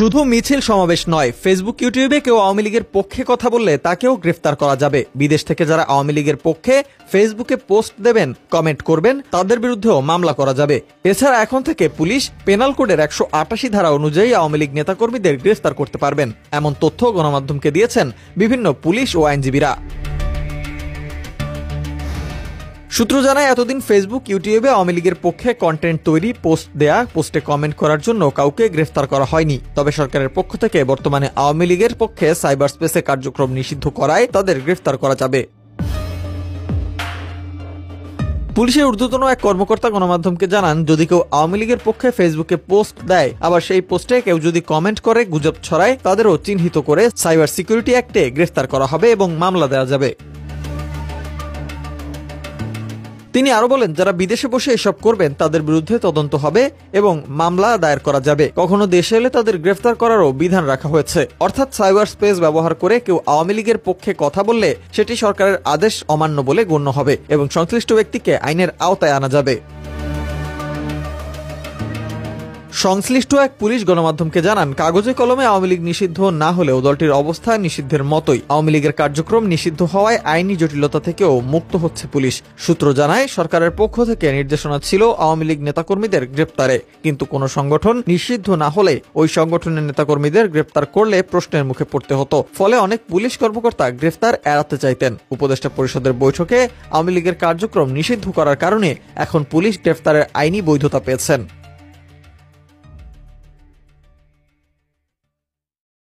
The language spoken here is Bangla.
শুধু মিছিল সমাবেশ নয়, ফেসবুক ইউটিউবে কেউ আওয়ামী লীগের পক্ষে কথা বললে তাকেও গ্রেফতার করা যাবে। বিদেশ থেকে যারা আওয়ামী লীগের পক্ষে ফেসবুকে পোস্ট দেবেন, কমেন্ট করবেন, তাদের বিরুদ্ধেও মামলা করা যাবে। এছাড়া এখন থেকে পুলিশ পেনাল কোডের 188 ধারা অনুযায়ী আওয়ামী লীগ নেতাকর্মীদের গ্রেফতার করতে পারবেন, এমন তথ্য গণমাধ্যমকে দিয়েছেন বিভিন্ন পুলিশ ও আইনজীবীরা। সূত্র জানায়, এতদিন ফেসবুক ইউটিউবে আওয়ামী লীগের পক্ষে কন্টেন্ট তৈরি, পোস্ট দেয়া, পোস্টে কমেন্ট করার জন্য কাউকে গ্রেফতার করা হয়নি। তবে সরকারের পক্ষ থেকে বর্তমানে আওয়ামী লীগের পক্ষে সাইবার স্পেসে কার্যক্রম নিষিদ্ধ করায় তাদের গ্রেফতার করা যাবে। পুলিশের ঊর্ধ্বতন এক কর্মকর্তা গণমাধ্যমকে জানান, যদি কেউ আওয়ামী লীগের পক্ষে ফেসবুকে পোস্ট দেয়, আবার সেই পোস্টে কেউ যদি কমেন্ট করে, গুজব ছড়ায়, তাদেরও চিহ্নিত করে সাইবার সিকিউরিটি অ্যাক্টে গ্রেফতার করা হবে এবং মামলা দেওয়া যাবে। তিনি আরো বলেন, যারা বিদেশে বসে এসব করবেন তাদের বিরুদ্ধে তদন্ত হবে এবং মামলা দায়ের করা যাবে। কখনো দেশে এলে তাদের গ্রেফতার করারও বিধান রাখা হয়েছে। অর্থাৎ সাইবার স্পেস ব্যবহার করে কেউ আওয়ামী লীগের পক্ষে কথা বললে সেটি সরকারের আদেশ অমান্য বলে গণ্য হবে এবং সংশ্লিষ্ট ব্যক্তিকে আইনের আওতায় আনা যাবে। সংশ্লিষ্ট এক পুলিশ গণমাধ্যমকে জানান, কাগজে কলমে আওয়ামী লীগ নিষিদ্ধ না হলেও দলটির অবস্থা নিষিদ্ধের মতোই। আওয়ামী লীগের কার্যক্রম নিষিদ্ধ হওয়ায় আইনি জটিলতা থেকেও মুক্ত হচ্ছে পুলিশ। সূত্র জানায়, সরকারের পক্ষ থেকে নির্দেশনা ছিল আওয়ামী লীগ নেতাকর্মীদের গ্রেপ্তারে, কিন্তু কোনো সংগঠন নিষিদ্ধ না হলে ওই সংগঠনের নেতাকর্মীদের গ্রেপ্তার করলে প্রশ্নের মুখে পড়তে হতো। ফলে অনেক পুলিশ কর্মকর্তা গ্রেফতার এড়াতে চাইতেন। উপদেষ্টা পরিষদের বৈঠকে আওয়ামী লীগের কার্যক্রম নিষিদ্ধ করার কারণে এখন পুলিশ গ্রেফতারের আইনি বৈধতা পেয়েছেন।